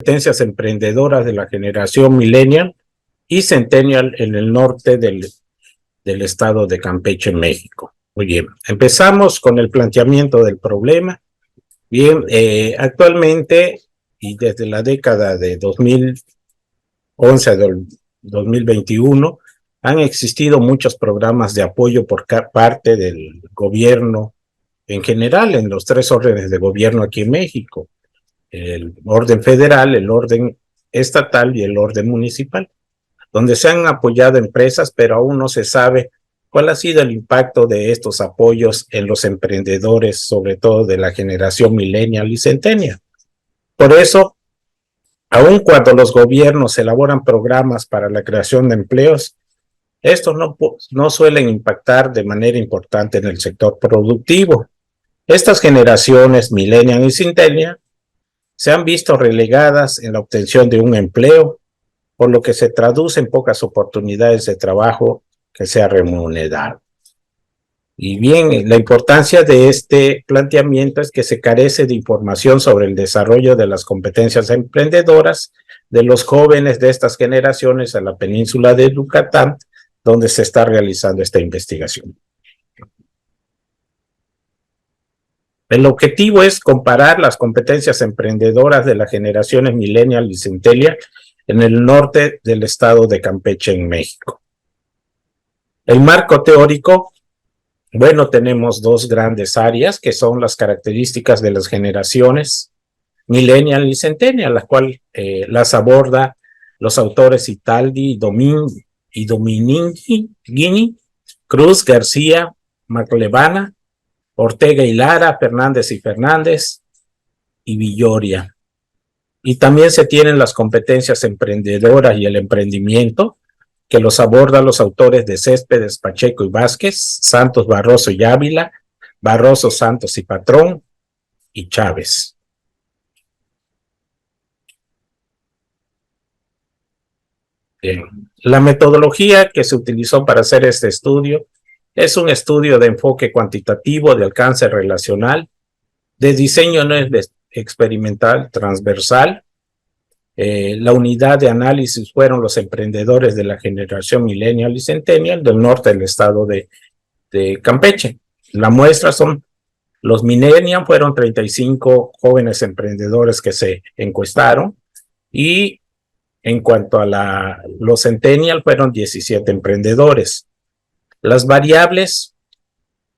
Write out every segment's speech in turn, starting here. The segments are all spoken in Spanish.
competencias emprendedoras de la generación millennial y centennial en el norte del estado de Campeche, en México. Muy bien, empezamos con el planteamiento del problema. Bien, actualmente y desde la década de 2011 al 2021 han existido muchos programas de apoyo por parte del gobierno en general, en los tres órdenes de gobierno aquí en México: el orden federal, el orden estatal y el orden municipal, donde se han apoyado empresas, pero aún no se sabe cuál ha sido el impacto de estos apoyos en los emprendedores, sobre todo de la generación millennial y centennial. Por eso, aun cuando los gobiernos elaboran programas para la creación de empleos, estos no suelen impactar de manera importante en el sector productivo. Estas generaciones millennial y centennial se han visto relegadas en la obtención de un empleo, por lo que se traduce en pocas oportunidades de trabajo que sea remunerado. Y bien, la importancia de este planteamiento es que se carece de información sobre el desarrollo de las competencias emprendedoras de los jóvenes de estas generaciones en la península de Yucatán, donde se está realizando esta investigación. El objetivo es comparar las competencias emprendedoras de las generaciones millennial y centennial en el norte del estado de Campeche, en México. El marco teórico, bueno, tenemos dos grandes áreas que son las características de las generaciones millennial y centennial, las cuales las aborda los autores Italdi y Dominguini, Cruz, García, Maclevana, Ortega y Lara, Fernández y Fernández y Villoria. Y también se tienen las competencias emprendedoras y el emprendimiento, que los abordan los autores de Céspedes, Pacheco y Vázquez, Santos, Barroso y Ávila, Barroso, Santos y Patrón y Chávez. Bien. La metodología que se utilizó para hacer este estudio es un estudio de enfoque cuantitativo, de alcance relacional, de diseño no experimental transversal. La unidad de análisis fueron los emprendedores de la generación millennial y centennial del norte del estado de Campeche. La muestra son los millennial, fueron 35 jóvenes emprendedores que se encuestaron, y en cuanto a los centennial fueron 17 emprendedores. Las variables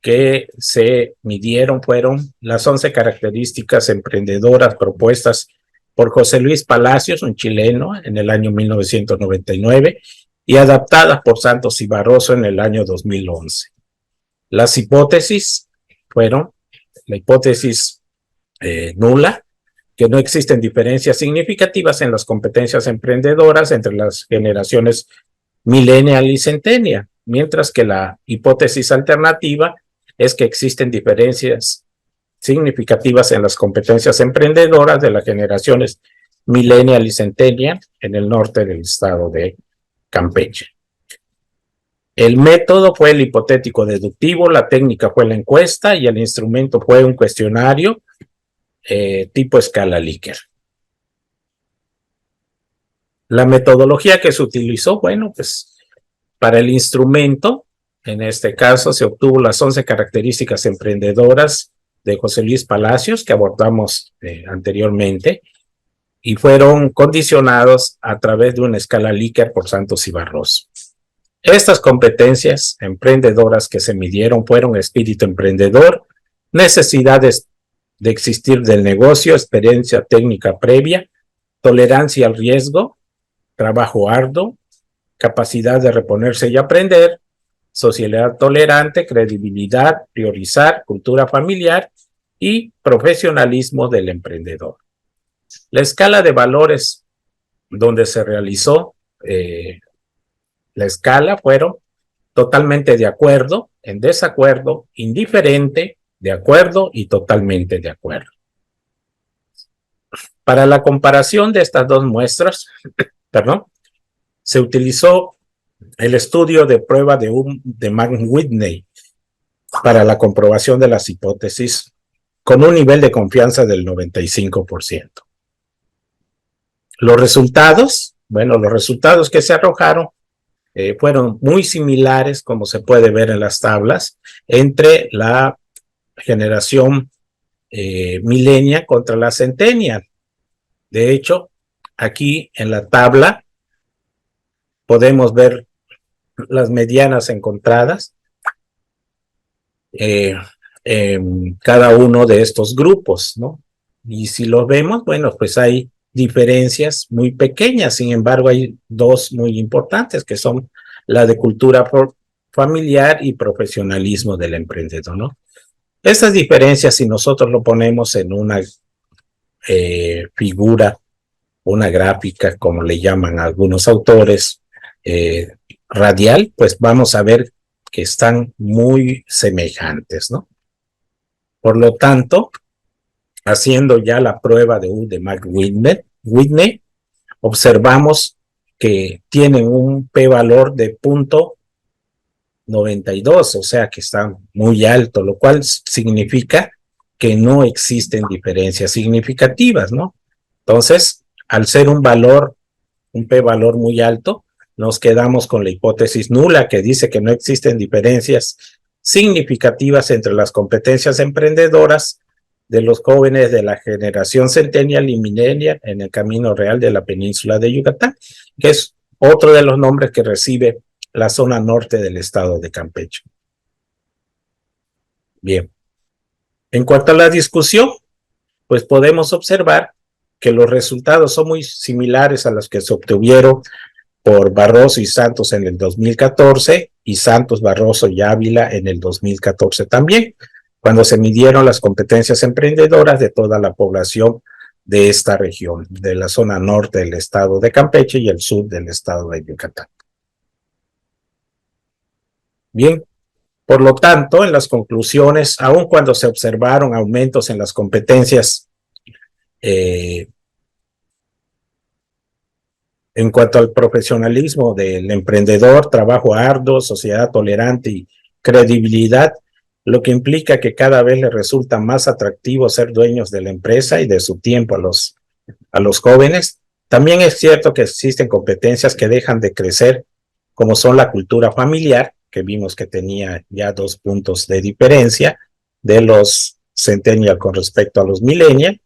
que se midieron fueron las 11 características emprendedoras propuestas por José Luis Palacios, un chileno, en el año 1999, y adaptadas por Santos y Barroso en el año 2011. Las hipótesis fueron la hipótesis nula, que no existen diferencias significativas en las competencias emprendedoras entre las generaciones millennial y centennial, mientras que la hipótesis alternativa es que existen diferencias significativas en las competencias emprendedoras de las generaciones millennial y centennial en el norte del estado de Campeche. El método fue el hipotético deductivo, la técnica fue la encuesta y el instrumento fue un cuestionario tipo escala Likert. La metodología que se utilizó, bueno, pues para el instrumento, en este caso se obtuvo las 11 características emprendedoras de José Luis Palacios, que abordamos anteriormente, y fueron condicionados a través de una escala Likert por Santos y Barroso. Estas competencias emprendedoras que se midieron fueron espíritu emprendedor, necesidades de existir del negocio, experiencia técnica previa, tolerancia al riesgo, trabajo arduo, capacidad de reponerse y aprender, sociedad tolerante, credibilidad, priorizar, cultura familiar y profesionalismo del emprendedor. La escala de valores donde se realizó la escala fueron totalmente de acuerdo, en desacuerdo, indiferente, de acuerdo y totalmente de acuerdo. Para la comparación de estas dos muestras, se utilizó el estudio de prueba de Mann-Whitney para la comprobación de las hipótesis con un nivel de confianza del 95%. Los resultados, bueno, los resultados que se arrojaron fueron muy similares, como se puede ver en las tablas, entre la generación millennial contra la centennial. De hecho, aquí en la tabla podemos ver las medianas encontradas en cada uno de estos grupos, ¿no? Y si los vemos, bueno, pues hay diferencias muy pequeñas, sin embargo hay dos muy importantes, que son la de cultura familiar y profesionalismo del emprendedor, ¿no? Estas diferencias, si nosotros lo ponemos en una figura, una gráfica, como le llaman a algunos autores, radial, pues vamos a ver que están muy semejantes, ¿no? Por lo tanto, haciendo ya la prueba de McWhitney, observamos que tienen un p-valor de 0.92, o sea que está muy alto, lo cual significa que no existen diferencias significativas, ¿no? Entonces, al ser un p-valor muy alto, nos quedamos con la hipótesis nula, que dice que no existen diferencias significativas entre las competencias emprendedoras de los jóvenes de la generación centennial y millennial en el camino real de la península de Yucatán, que es otro de los nombres que recibe la zona norte del estado de Campeche. Bien. En cuanto a la discusión, pues podemos observar que los resultados son muy similares a los que se obtuvieron por Barroso y Santos en el 2014 y Santos, Barroso y Ávila en el 2014 también, cuando se midieron las competencias emprendedoras de toda la población de esta región, de la zona norte del estado de Campeche y el sur del estado de Yucatán. Bien, por lo tanto, en las conclusiones, aun cuando se observaron aumentos en las competencias en cuanto al profesionalismo del emprendedor, trabajo arduo, sociedad tolerante y credibilidad, lo que implica que cada vez les resulta más atractivo ser dueños de la empresa y de su tiempo a los jóvenes. También es cierto que existen competencias que dejan de crecer, como son la cultura familiar, que vimos que tenía ya 2 puntos de diferencia de los centennial con respecto a los millennial,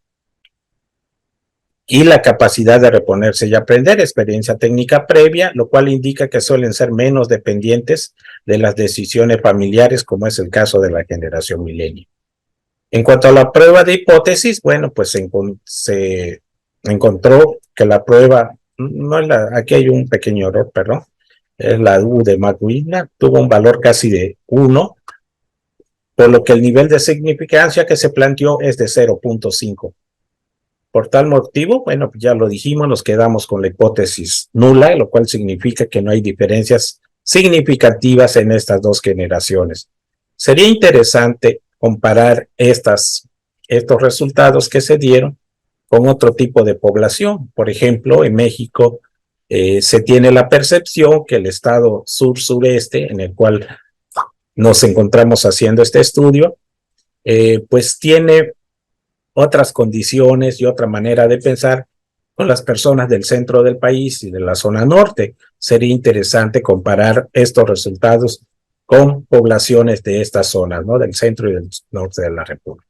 y la capacidad de reponerse y aprender, experiencia técnica previa, lo cual indica que suelen ser menos dependientes de las decisiones familiares, como es el caso de la generación millennial. En cuanto a la prueba de hipótesis, bueno, pues se encontró que la prueba, no es aquí hay un pequeño error, perdón, es la U de McWhitney, tuvo un valor casi de 1, por lo que el nivel de significancia que se planteó es de 0.5. Por tal motivo, bueno, ya lo dijimos, nos quedamos con la hipótesis nula, lo cual significa que no hay diferencias significativas en estas dos generaciones. Sería interesante comparar estos resultados que se dieron con otro tipo de población. Por ejemplo, en México se tiene la percepción que el estado sur-sureste, en el cual nos encontramos haciendo este estudio, pues tiene otras condiciones y otra manera de pensar con las personas del centro del país y de la zona norte. Sería interesante comparar estos resultados con poblaciones de estas zonas, ¿no? Del centro y del norte de la República.